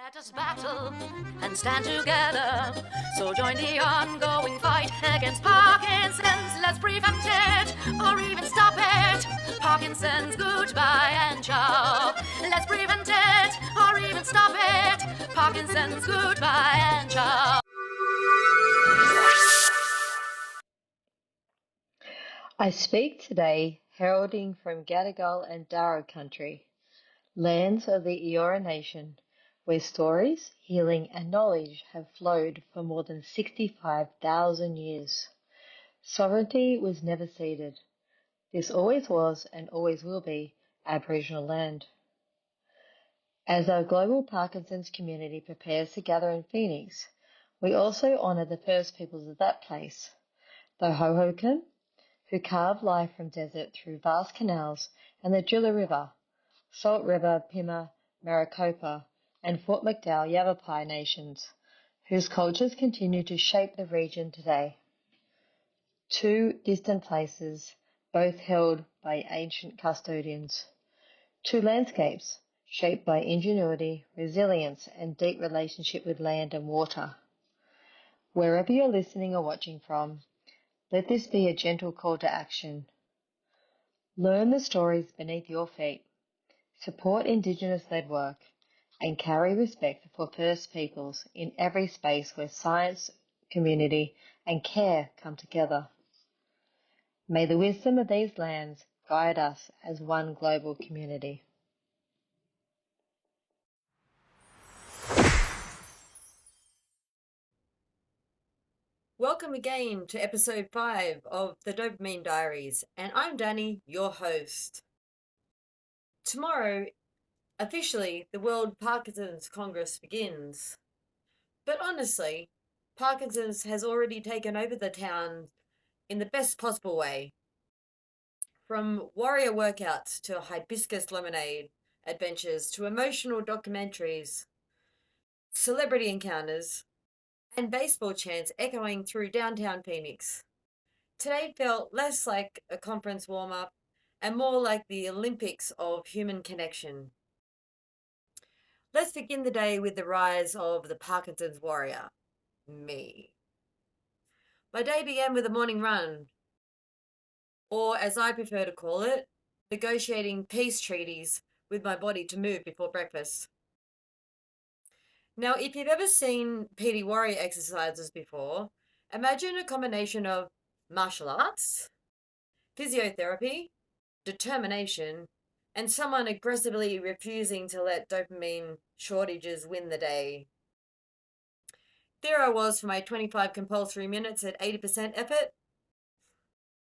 Let us battle and stand together. So join the ongoing fight against Parkinson's. Let's prevent it or even stop it. Parkinson's, goodbye and ciao. Let's prevent it or even stop it. Parkinson's, goodbye and ciao. I speak today heralding from Gadigal and Darug country, lands of the Eora Nation, where stories, healing and knowledge have flowed for more than 65,000 years. Sovereignty was never ceded. This always was and always will be Aboriginal land. As our global Parkinson's community prepares to gather in Phoenix, we also honour the first peoples of that place, the Hohokam, who carved life from desert through vast canals and the Jula River, Salt River, Pima, Maricopa, and Fort McDowell Yavapai nations, whose cultures continue to shape the region today. Two distant places, both held by ancient custodians. Two landscapes, shaped by ingenuity, resilience, and deep relationship with land and water. Wherever you're listening or watching from, let this be a gentle call to action. Learn the stories beneath your feet, support Indigenous-led work, and carry respect for First Peoples in every space where science, community, and care come together. May the wisdom of these lands guide us as one global community. Welcome again to episode 5 of the Dopamine Diaries, and I'm Danny, your host. Tomorrow, officially, the World Parkinson's Congress begins. But honestly, Parkinson's has already taken over the town in the best possible way. From warrior workouts to hibiscus lemonade adventures to emotional documentaries, celebrity encounters, and baseball chants echoing through downtown Phoenix. Today felt less like a conference warm-up and more like the Olympics of human connection. Let's begin the day with the rise of the Parkinson's warrior, me. My day began with a morning run, or as I prefer to call it, negotiating peace treaties with my body to move before breakfast. Now, if you've ever seen PD warrior exercises before, imagine a combination of martial arts, physiotherapy, determination, and someone aggressively refusing to let dopamine shortages win the day. There I was for my 25 compulsory minutes at 80% effort,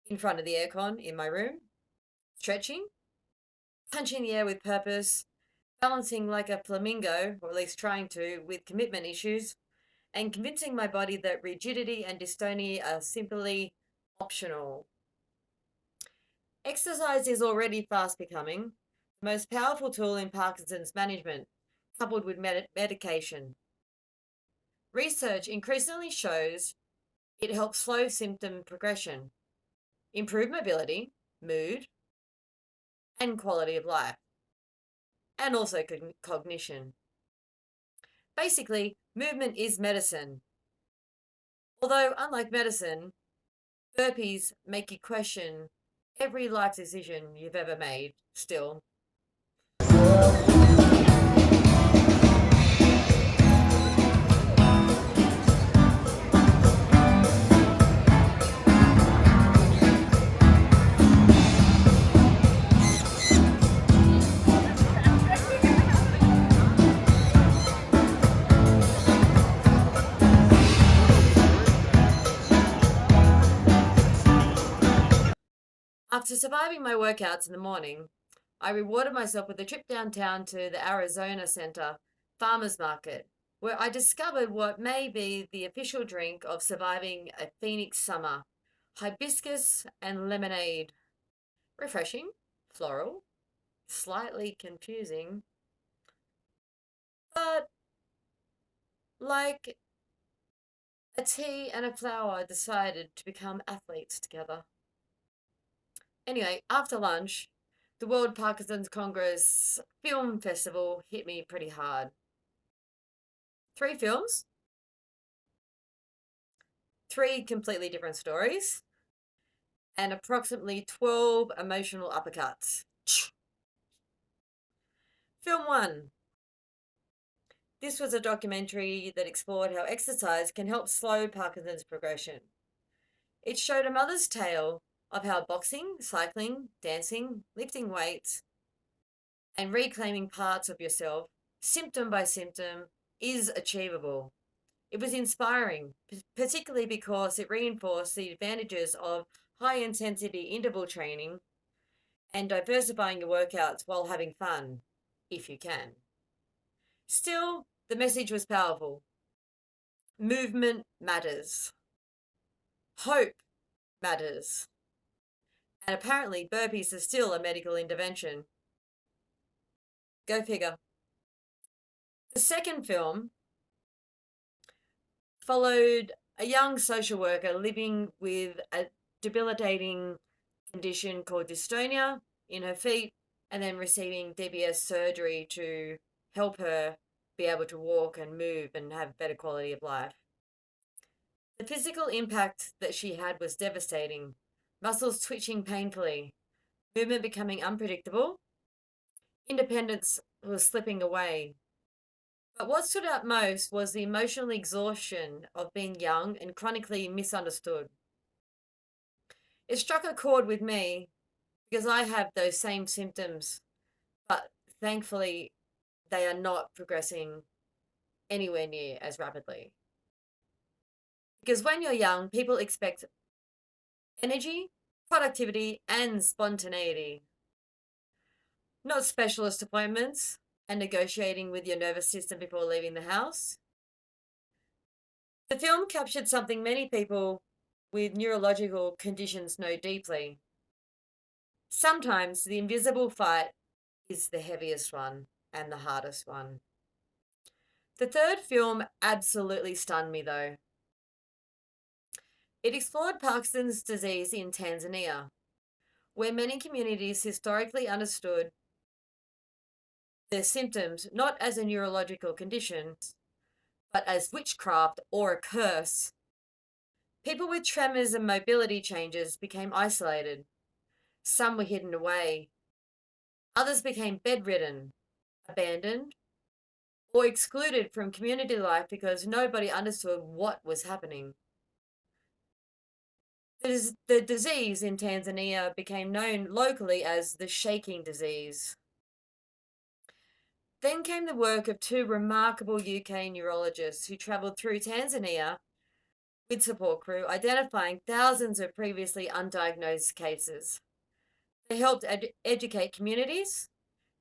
in front of the aircon in my room, stretching, punching the air with purpose, balancing like a flamingo, or at least trying to, with commitment issues, and convincing my body that rigidity and dystonia are simply optional. Exercise is already fast becoming the most powerful tool in Parkinson's management, coupled with medication. Research increasingly shows it helps slow symptom progression, improve mobility, mood, and quality of life, and also cognition. Basically, movement is medicine. Although, unlike medicine, burpees make you question every life decision you've ever made, still. After surviving my workouts in the morning, I rewarded myself with a trip downtown to the Arizona Center Farmers Market, where I discovered what may be the official drink of surviving a Phoenix summer: hibiscus and lemonade. Refreshing, floral, slightly confusing, but like a tea and a flower decided to become athletes together. Anyway, after lunch, the World Parkinson's Congress Film Festival hit me pretty hard. 3 films, 3 completely different stories, and approximately 12 emotional uppercuts. Film 1. This was a documentary that explored how exercise can help slow Parkinson's progression. It showed a mother's tale of how boxing, cycling, dancing, lifting weights, and reclaiming parts of yourself, symptom by symptom, is achievable. It was inspiring, particularly because it reinforced the advantages of high intensity interval training and diversifying your workouts while having fun, if you can. Still, the message was powerful. Movement matters. Hope matters. And apparently, burpees are still a medical intervention. Go figure. The second film followed a young social worker living with a debilitating condition called dystonia in her feet and then receiving DBS surgery to help her be able to walk and move and have better quality of life. The physical impact that she had was devastating. Muscles twitching painfully, movement becoming unpredictable, independence was slipping away. But what stood out most was the emotional exhaustion of being young and chronically misunderstood. It struck a chord with me because I have those same symptoms, but thankfully they are not progressing anywhere near as rapidly. Because when you're young, people expect energy, productivity, and spontaneity, not specialist appointments and negotiating with your nervous system before leaving the house. The film captured something many people with neurological conditions know deeply. Sometimes the invisible fight is the heaviest one and the hardest one. The third film absolutely stunned me, though. It explored Parkinson's disease in Tanzania, where many communities historically understood their symptoms not as a neurological condition, but as witchcraft or a curse. People with tremors and mobility changes became isolated. Some were hidden away. Others became bedridden, abandoned, or excluded from community life because nobody understood what was happening. The disease in Tanzania became known locally as the shaking disease. Then came the work of 2 remarkable UK neurologists who travelled through Tanzania with support crew, identifying thousands of previously undiagnosed cases. They helped educate communities,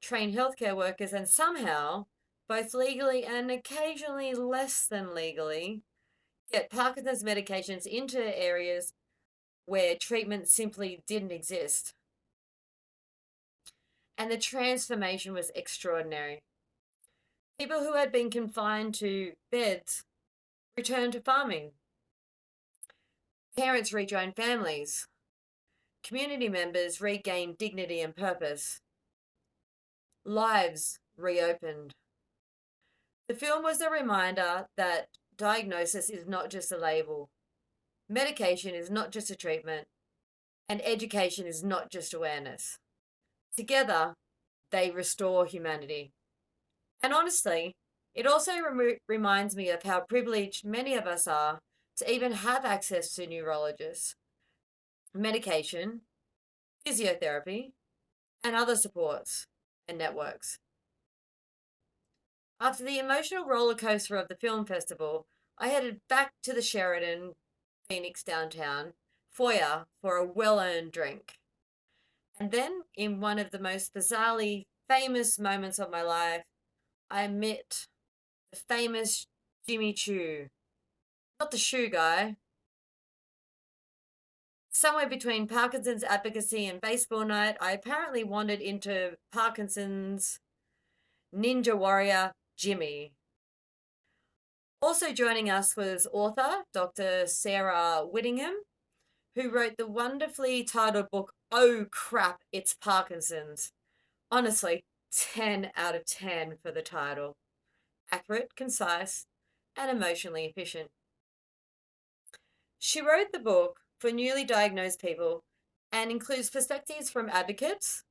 train healthcare workers, and somehow, both legally and occasionally less than legally, get Parkinson's medications into areas where treatment simply didn't exist. And the transformation was extraordinary. People who had been confined to beds returned to farming. Parents rejoined families. Community members regained dignity and purpose. Lives reopened. The film was a reminder that diagnosis is not just a label, medication is not just a treatment, and education is not just awareness. Together, they restore humanity. And honestly, it also reminds me of how privileged many of us are to even have access to neurologists, medication, physiotherapy, and other supports and networks. After the emotional roller coaster of the film festival, I headed back to the Sheraton, Phoenix downtown foyer for a well-earned drink. And then, in one of the most bizarrely famous moments of my life, I met the famous Jimmy Choo. Not the shoe guy. Somewhere between Parkinson's advocacy and baseball night, I apparently wandered into Parkinson's ninja warrior, Jimmy. Also joining us was author Dr. Sarah Whittingham, who wrote the wonderfully titled book, Oh Crap, It's Parkinson's. Honestly, 10 out of 10 for the title. Accurate, concise, and emotionally efficient. She wrote the book for newly diagnosed people and includes perspectives from advocates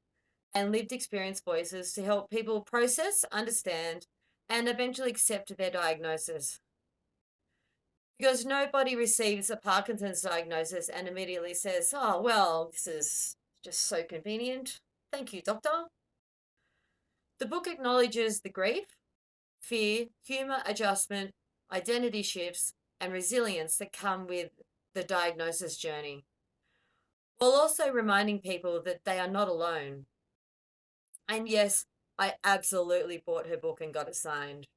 and lived experience voices to help people process, understand, and eventually accept their diagnosis. Because nobody receives a Parkinson's diagnosis and immediately says, oh, well, this is just so convenient. Thank you, doctor. The book acknowledges the grief, fear, humor, adjustment, identity shifts, and resilience that come with the diagnosis journey, while also reminding people that they are not alone. And yes, I absolutely bought her book and got it signed.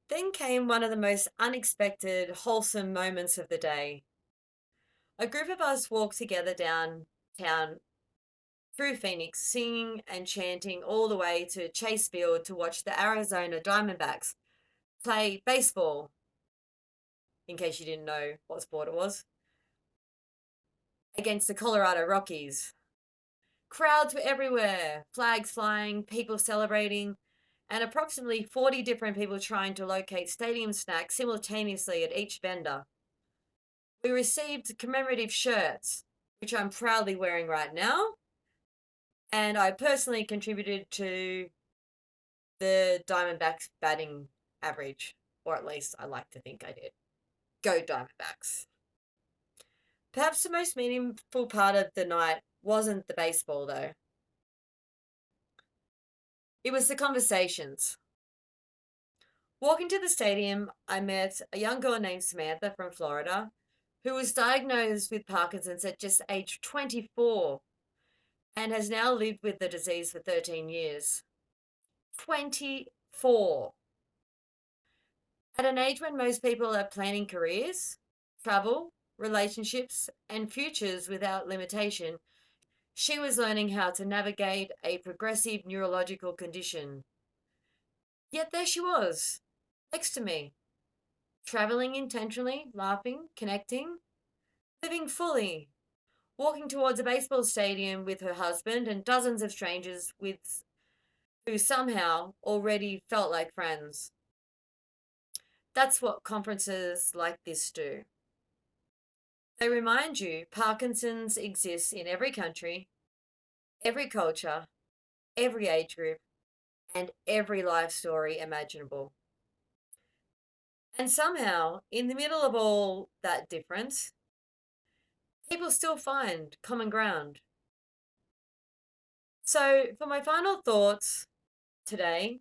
Then came one of the most unexpected, wholesome moments of the day. A group of us walked together downtown through Phoenix, singing and chanting all the way to Chase Field to watch the Arizona Diamondbacks play baseball, in case you didn't know what sport it was, against the Colorado Rockies. Crowds were everywhere, flags flying, people celebrating, and approximately 40 different people trying to locate stadium snacks simultaneously at each vendor. We received commemorative shirts, which I'm proudly wearing right now, and I personally contributed to the Diamondbacks batting average, or at least I like to think I did. Go Diamondbacks. Perhaps the most meaningful part of the night wasn't the baseball, though. It was the conversations. Walking to the stadium, I met a young girl named Samantha from Florida who was diagnosed with Parkinson's at just age 24 and has now lived with the disease for 13 years. 24. At an age when most people are planning careers, travel, relationships, and futures without limitation, she was learning how to navigate a progressive neurological condition. Yet there she was, next to me, traveling intentionally, laughing, connecting, living fully, walking towards a baseball stadium with her husband and dozens of strangers who somehow already felt like friends. That's what conferences like this do. They remind you Parkinson's exists in every country, every culture, every age group, and every life story imaginable. And somehow, in the middle of all that difference, people still find common ground. So, for my final thoughts today,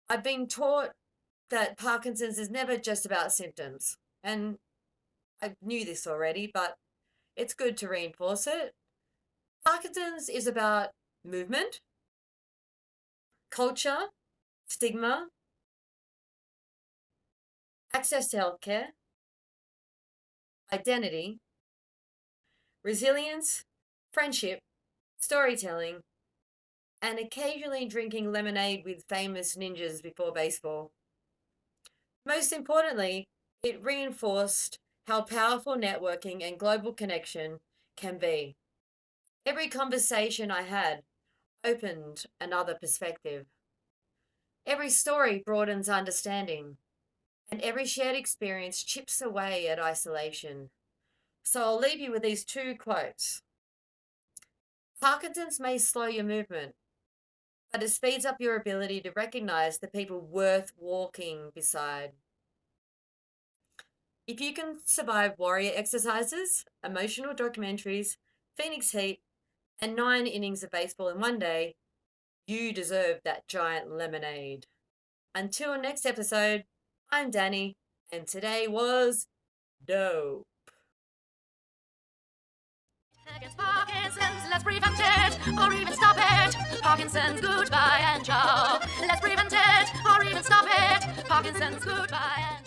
I've been taught that Parkinson's is never just about symptoms. And I knew this already, but it's good to reinforce it. Parkinson's is about movement, culture, stigma, access to healthcare, identity, resilience, friendship, storytelling, and occasionally drinking lemonade with famous ninjas before baseball. Most importantly, it reinforced how powerful networking and global connection can be. Every conversation I had opened another perspective. Every story broadens understanding, and every shared experience chips away at isolation. So I'll leave you with these two quotes. Parkinson's may slow your movement, but it speeds up your ability to recognize the people worth walking beside. If you can survive warrior exercises, emotional documentaries, Phoenix Heat, and 9 innings of baseball in one day, you deserve that giant lemonade. Until next episode, I'm Danny, and today was dope. Against Parkinson's, let's prevent it, or even stop it. Parkinson's, goodbye and ciao. Let's prevent it, or even stop it. Parkinson's, goodbye and